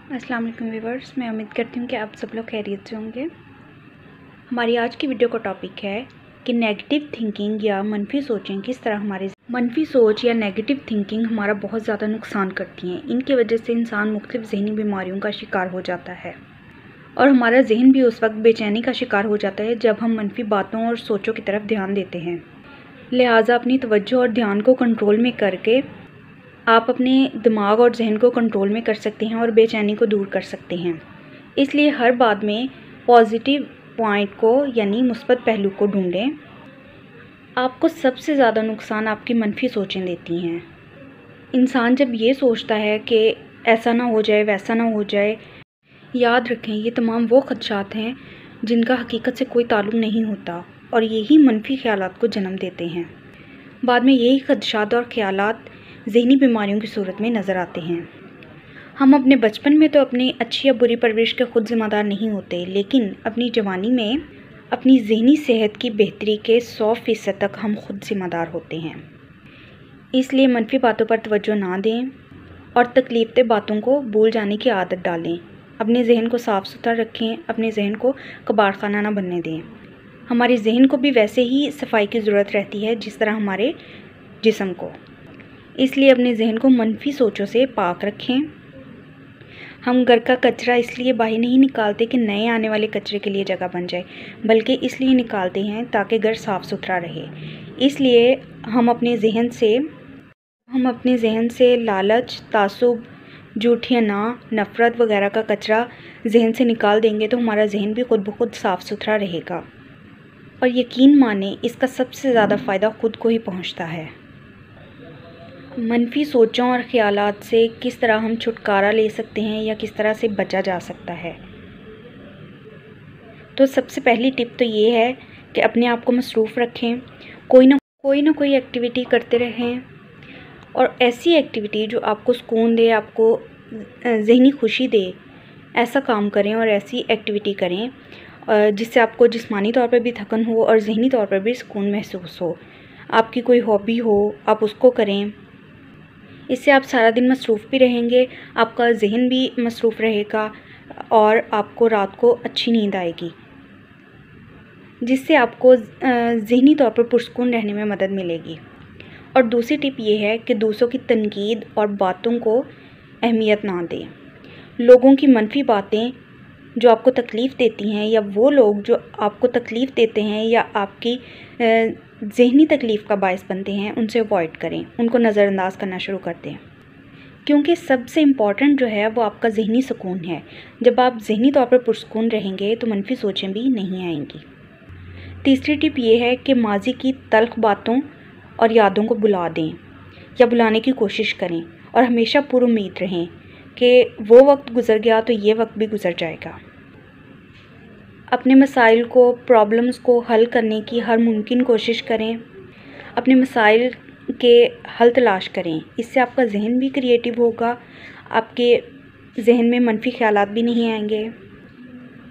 अस्सलाम वालेकुम व्यूअर्स, मैं उम्मीद करती हूँ कि आप सब लोग खैरियत से होंगे। हमारी आज की वीडियो का टॉपिक है कि नेगेटिव थिंकिंग या मनफी सोचें किस तरह मनफी सोच या नेगेटिव थिंकिंग हमारा बहुत ज़्यादा नुकसान करती हैं। इनकी वजह से इंसान मुख्तलिफ ज़हनी बीमारियों का शिकार हो जाता है और हमारा जहन भी उस वक्त बेचैनी का शिकार हो जाता है जब हम मनफी बातों और सोचों की तरफ ध्यान देते हैं। लिहाजा अपनी तवज्जो और ध्यान को कंट्रोल में करके आप अपने दिमाग और जहन को कंट्रोल में कर सकते हैं और बेचैनी को दूर कर सकते हैं। इसलिए हर बात में पॉजिटिव पॉइंट को यानी मुस्बत पहलू को ढूंढें। आपको सबसे ज़्यादा नुकसान आपकी मनफी सोचें देती हैं। इंसान जब ये सोचता है कि ऐसा ना हो जाए, वैसा ना हो जाए, याद रखें ये तमाम वो खदशात हैं जिनका हकीकत से कोई ताल्लुक़ नहीं होता और यही मनफी ख्यालात को जन्म देते हैं। बाद में यही खदशात और ख्यालात ज़हनी बीमारियों की सूरत में नज़र आते हैं। हम अपने बचपन में तो अपनी अच्छी या बुरी परवरिश के ख़ुद ज़िम्मेदार नहीं होते, लेकिन अपनी जवानी में अपनी ज़हनी सेहत की बेहतरी के 100% तक हम खुद ज़िम्मेदार होते हैं। इसलिए मनफी बातों पर तवज्जो ना दें और तकलीफ़देह बातों को भूल जाने की आदत डालें। अपने जहन को साफ़ सुथरा रखें, अपने जहन को कबाड़खाना ना बनने दें। हमारे जहन को भी वैसे ही सफाई की ज़रूरत रहती है जिस तरह हमारे जिस्म को। इसलिए अपने जहन को मनफी सोचों से पाक रखें। हम घर का कचरा इसलिए बाहर नहीं निकालते कि नए आने वाले कचरे के लिए जगह बन जाए, बल्कि इसलिए निकालते हैं ताकि घर साफ़ सुथरा रहे। इसलिए हम अपने जहन से लालच, तासुब, झूठियाना, नफ़रत वगैरह का कचरा जहन से निकाल देंगे तो हमारा जहन भी खुद ब खुद साफ़ सुथरा रहेगा। और यकीन माने इसका सबसे ज़्यादा फ़ायदा खुद को ही पहुंचता है। मनफी सोचों और ख़यालात से किस तरह हम छुटकारा ले सकते हैं या किस तरह से बचा जा सकता है, तो सबसे पहली टिप तो ये है कि अपने आप को मसरूफ़ रखें, कोई ना कोई एक्टिविटी करते रहें और ऐसी एक्टिविटी जो आपको सुकून दे, आपको ज़हनी खुशी दे, ऐसा काम करें और ऐसी एक्टिविटी करें जिससे आपको जिस्मानी तौर पर भी थकन हो और ज़हनी तौर पर भी सुकून महसूस हो। आपकी कोई हॉबी हो, आप उसको करें। इससे आप सारा दिन मसरूफ़ भी रहेंगे, आपका जहन भी मसरूफ़ रहेगा और आपको रात को अच्छी नींद आएगी, जिससे आपको ज़हनी तौर पर पुरसुकून रहने में मदद मिलेगी। और दूसरी टिप ये है कि दूसरों की तनकीद और बातों को अहमियत ना दें। लोगों की मनफी बातें जो आपको तकलीफ़ देती हैं या वो लोग जो आपको तकलीफ़ देते हैं या आपकी ज़हनी तकलीफ़ का बायस बनते हैं, उनसे अवॉइड करें, उनको नज़रअंदाज करना शुरू कर दें, क्योंकि सबसे इम्पॉर्टेंट जो है वो आपका ज़हनी सुकून है। जब आप ज़हनी तौर पर पुरसुकून रहेंगे तो मनफी सोचें भी नहीं आएंगी। तीसरी टिप ये है कि माजी की तल्ख़ बातों और यादों को भुला दें या भुलाने की कोशिश करें और हमेशा पुरुम्मीद रहें कि वो वक्त गुज़र गया तो ये वक्त भी गुज़र जाएगा। अपने मसाइल को, प्रॉब्लम्स को हल करने की हर मुमकिन कोशिश करें। अपने मसाइल के हल तलाश करें। इससे आपका जहन भी क्रिएटिव होगा, आपके जहन में मनफी ख्यालात भी नहीं आएंगे।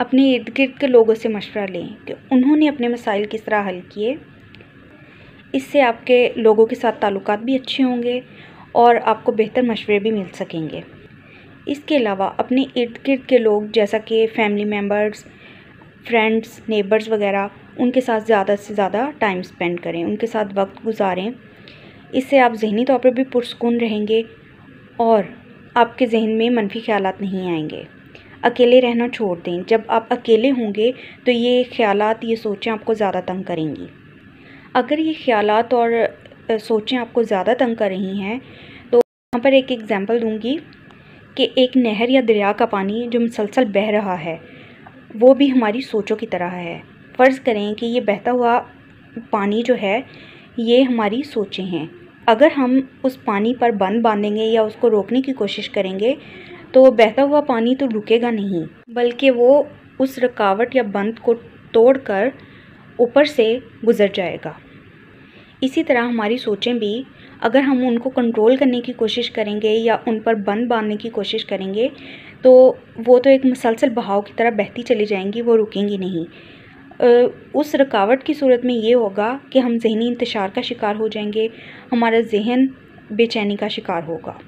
अपने इर्द गिर्द के लोगों से मशवरा लें कि उन्होंने अपने मसाइल किस तरह हल किए। इससे आपके लोगों के साथ ताल्लुकात भी अच्छे होंगे और आपको बेहतर मशवरे भी मिल सकेंगे। इसके अलावा अपने इर्द गिर्द के लोग जैसा कि फैमिली मेम्बर्स, फ्रेंड्स, नेबर्स वगैरह, उनके साथ ज़्यादा से ज़्यादा टाइम स्पेंड करें, उनके साथ वक्त गुजारें। इससे आप ज़हनी तौर पर भी पुरसुकून रहेंगे और आपके जहन में मनफी ख्यालात नहीं आएंगे। अकेले रहना छोड़ दें। जब आप अकेले होंगे तो ये ख्यालात, ये सोचें आपको ज़्यादा तंग करेंगी। अगर ये ख्यालात और सोचें आपको ज़्यादा तंग कर रही हैं तो यहाँ पर एक एग्ज़ाम्पल दूँगी कि एक नहर या दरिया का पानी जो मुसलसल बह रहा है वो भी हमारी सोचों की तरह है। फ़र्ज़ करें कि ये बहता हुआ पानी जो है ये हमारी सोचें हैं। अगर हम उस पानी पर बंद बांधेंगे या उसको रोकने की कोशिश करेंगे तो बहता हुआ पानी तो रुकेगा नहीं, बल्कि वो उस रुकावट या बंद को तोड़कर ऊपर से गुज़र जाएगा। इसी तरह हमारी सोचें भी, अगर हम उनको कंट्रोल करने की कोशिश करेंगे या उन पर बंद बांधने की कोशिश करेंगे तो वो तो एक मुसलसल बहाव की तरह बहती चली जाएंगी, वो रुकेंगी नहीं। उस रुकावट की सूरत में ये होगा कि हम ज़हनी इंतशार का शिकार हो जाएंगे, हमारा जहन बेचैनी का शिकार होगा।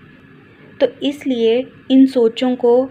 तो इसलिए इन सोचों को